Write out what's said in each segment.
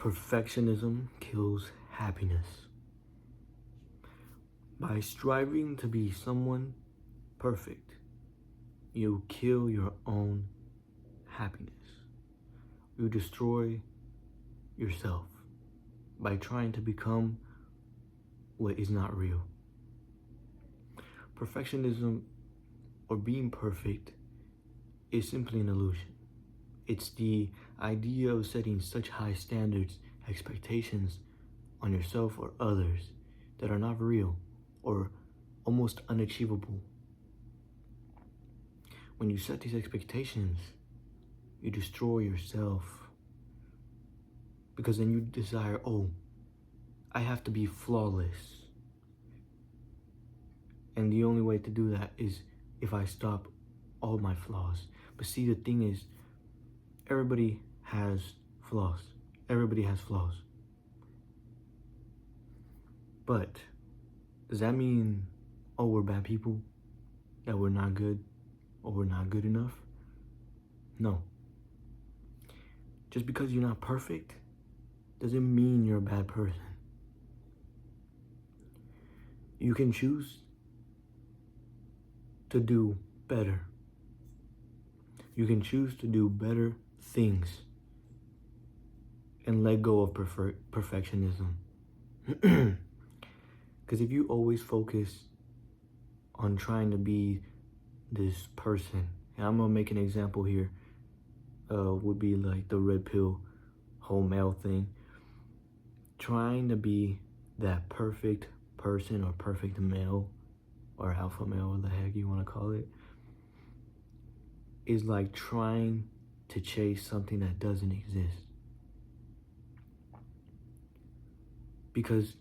Perfectionism kills happiness. By striving to be someone perfect, you kill your own happiness. You destroy yourself by trying to become what is not real. Perfectionism or being perfect is simply an illusion. It's the idea of setting such high standards, expectations on yourself or others that are not real or almost unachievable. When you set these expectations, you destroy yourself because then you desire, oh, I have to be flawless. And the only way to do that is if I stop all my flaws. But see, the thing is, everybody has flaws. Everybody has flaws. But does that mean, oh, we're bad people? That we're not good? Or we're not good enough? No. Just because you're not perfect doesn't mean you're a bad person. You can choose to do better. You can choose to do better things and let go of perfectionism. Because if you always focus on trying to be this person, and I'm gonna make an example here, would be like the red pill whole male thing. Trying to be that perfect person or perfect male or alpha male, what the heck you want to call it, is like trying to chase something that doesn't exist. Because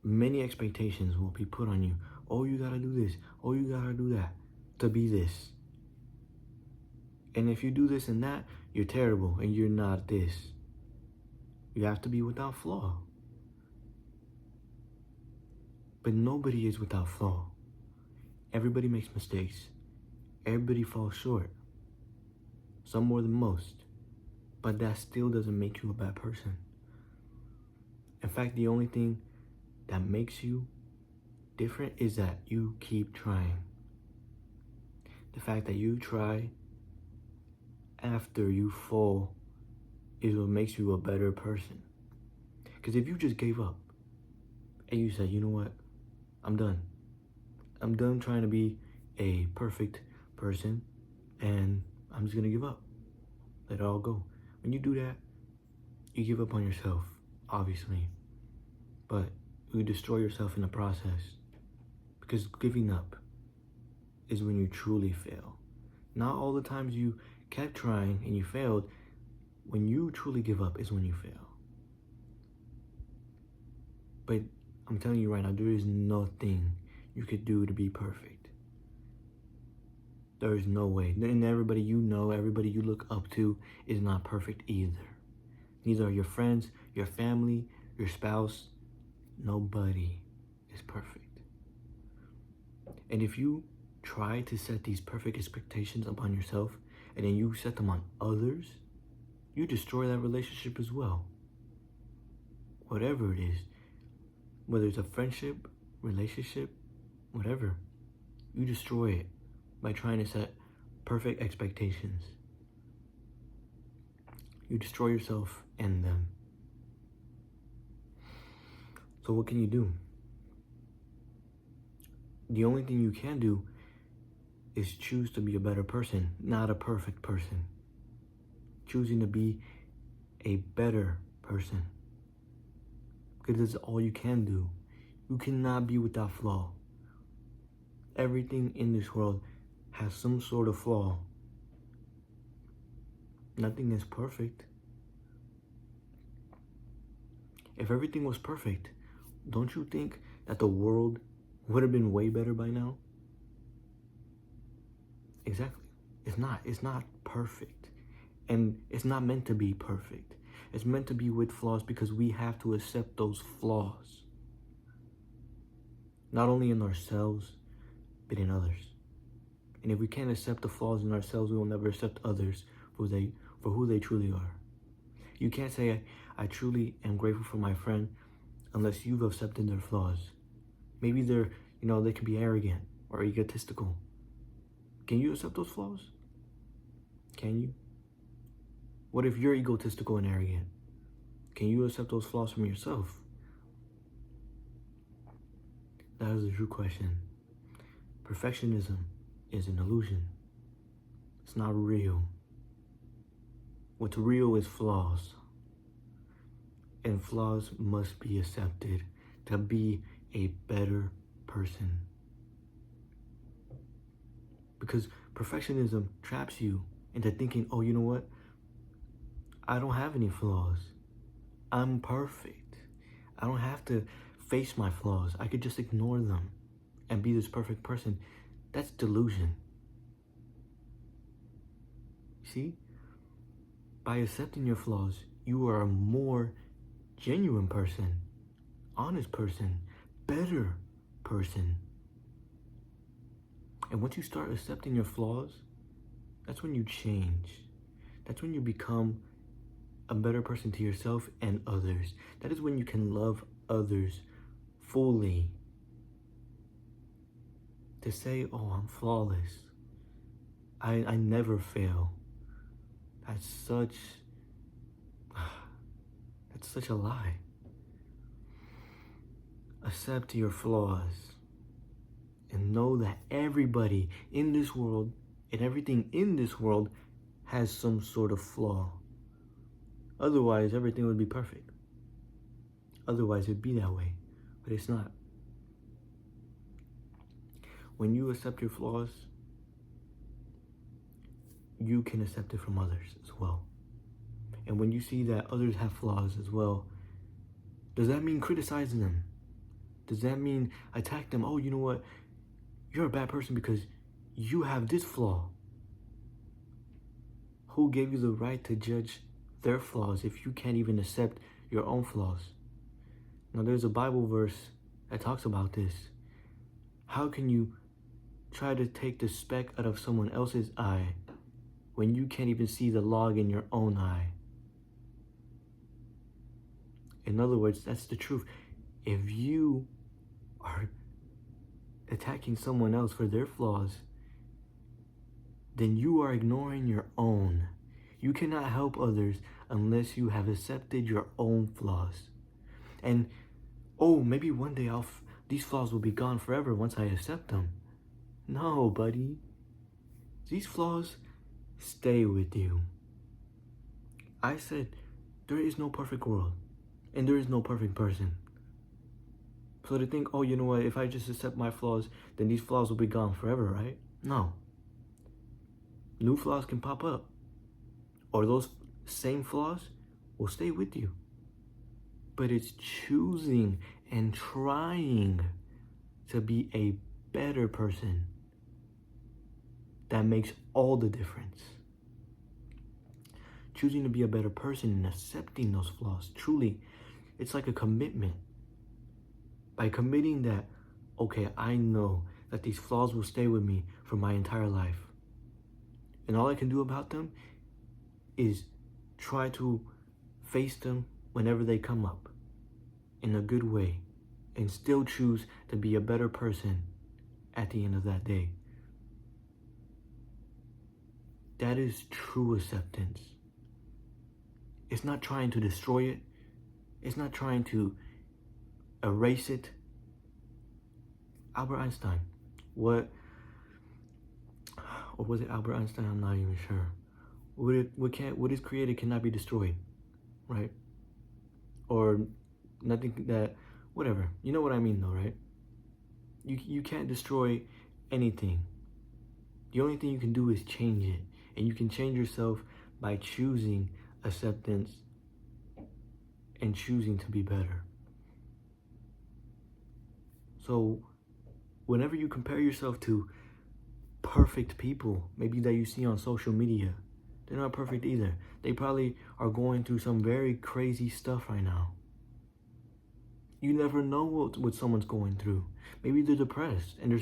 many expectations will be put on you. Oh, you gotta do this. Oh, you gotta do that to be this. And if you do this and that, you're terrible and you're not this. You have to be without flaw. But nobody is without flaw. Everybody makes mistakes. Everybody falls short. Some more than most. But that still doesn't make you a bad person. In fact, the only thing that makes you different is that you keep trying. The fact that you try after you fall is what makes you a better person. Because if you just gave up and you said, you know what, I'm done. I'm done trying to be a perfect person and I'm just gonna give up. Let it all go. When you do that, you give up on yourself, obviously. But you destroy yourself in the process. Because giving up is when you truly fail. Not all the times you kept trying and you failed. When you truly give up is when you fail. But I'm telling you right now, there is nothing you could do to be perfect. There is no way. And everybody you know, everybody you look up to is not perfect either. Neither are your friends, your family, your spouse. Nobody is perfect. And if you try to set these perfect expectations upon yourself and then you set them on others, you destroy that relationship as well. Whatever it is, whether it's a friendship, relationship, whatever, you destroy it by trying to set perfect expectations. You destroy yourself and them. So what can you do? The only thing you can do is choose to be a better person, not a perfect person. Choosing to be a better person. Because that's all you can do. You cannot be without flaw. Everything in this world has some sort of flaw. Nothing is perfect. If everything was perfect, don't you think that the world would have been way better by now? Exactly. It's not perfect. And it's not meant to be perfect. It's meant to be with flaws because we have to accept those flaws. Not only in ourselves, but in others. And if we can't accept the flaws in ourselves, we will never accept others for who they truly are. You can't say, I truly am grateful for my friend unless you've accepted their flaws. Maybe they're, they can be arrogant or egotistical. Can you accept those flaws? Can you? What if you're egotistical and arrogant? Can you accept those flaws from yourself? That is the true question. Perfectionism is an illusion. It's not real. What's real is flaws. And flaws must be accepted to be a better person. Because perfectionism traps you into thinking, oh, you know what? I don't have any flaws. I'm perfect. I don't have to face my flaws. I could just ignore them and be this perfect person. That's delusion. See? By accepting your flaws, you are a more genuine person, honest person, better person. And once you start accepting your flaws, that's when you change. That's when you become a better person to yourself and others. That is when you can love others fully. To say, oh, I'm flawless. I never fail. That's such a lie. Accept your flaws and know that everybody in this world and everything in this world has some sort of flaw. Otherwise, everything would be perfect. Otherwise, it'd be that way, but it's not. When you accept your flaws, you can accept it from others as well. And when you see that others have flaws as well, does that mean criticizing them? Does that mean attack them? Oh, you know what? You're a bad person because you have this flaw. Who gave you the right to judge their flaws if you can't even accept your own flaws? Now, there's a Bible verse that talks about this. How can you try to take the speck out of someone else's eye when you can't even see the log in your own eye? In other words, that's the truth. If you are attacking someone else for their flaws, then you are ignoring your own. You cannot help others unless you have accepted your own flaws. And, oh, maybe one day these flaws will be gone forever once I accept them. No, buddy. These flaws stay with you. I said there is no perfect world and there is no perfect person. So to think, oh, you know what, if I just accept my flaws, then these flaws will be gone forever, right? No. New flaws can pop up. Or those same flaws will stay with you. But it's choosing and trying to be a better person that makes all the difference. Choosing to be a better person and accepting those flaws, truly, it's like a commitment. By committing that, okay, I know that these flaws will stay with me for my entire life. And all I can do about them is try to face them whenever they come up in a good way and still choose to be a better person at the end of that day. That is true acceptance. It's not trying to destroy it. It's not trying to erase it. Albert Einstein, or was it Albert Einstein? I'm not even sure. What is created cannot be destroyed, right? Or nothing that, whatever. You know what I mean though, right? You can't destroy anything. The only thing you can do is change it. And you can change yourself by choosing acceptance and choosing to be better. So whenever you compare yourself to perfect people, maybe that you see on social media, they're not perfect either. They probably are going through some very crazy stuff right now. You never know what someone's going through. Maybe they're depressed and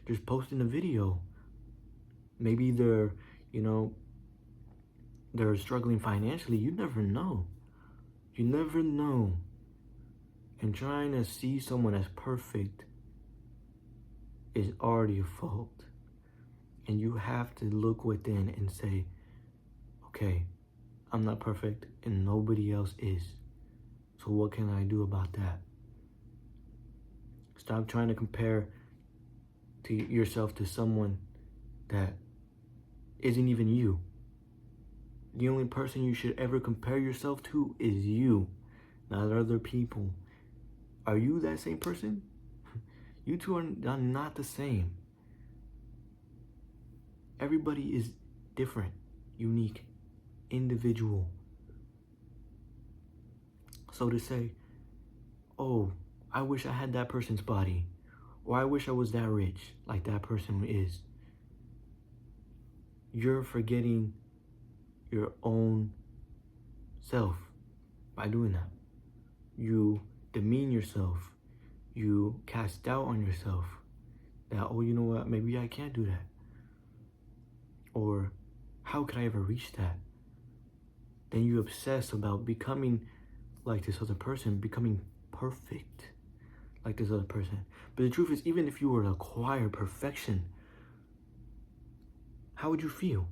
they're posting a video. Maybe they're struggling financially. You never know. You never know. And trying to see someone as perfect is already a fault. And you have to look within and say, okay, I'm not perfect and nobody else is. So what can I do about that? Stop trying to compare yourself to someone that isn't even you. The only person you should ever compare yourself to is you, not other people. Are you that same person? You two are not the same. Everybody is different, unique, individual. So to say, oh, I wish I had that person's body, or I wish I was that rich like that person is, you're forgetting your own self by doing that. You demean yourself. You cast doubt on yourself that, oh, you know what, maybe I can't do that. Or how could I ever reach that? Then you obsess about becoming like this other person, becoming perfect like this other person. But the truth is, even if you were to acquire perfection, how would you feel?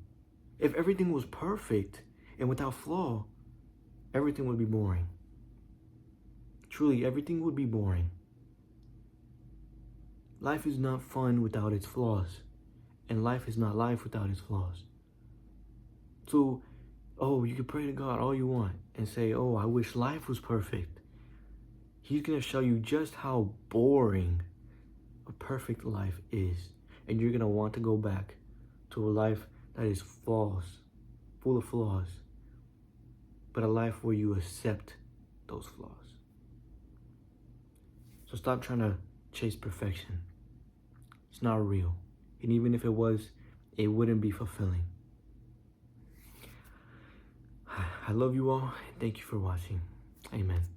If everything was perfect and without flaw, everything would be boring. Truly, everything would be boring. Life is not fun without its flaws. And life is not life without its flaws. So, oh, you can pray to God all you want and say, oh, I wish life was perfect. He's going to show you just how boring a perfect life is. And you're going to want to go back to a life that is flaws, full of flaws, but a life where you accept those flaws. So stop trying to chase perfection. It's not real. And even if it was, it wouldn't be fulfilling. I love you all. Thank you for watching. Amen.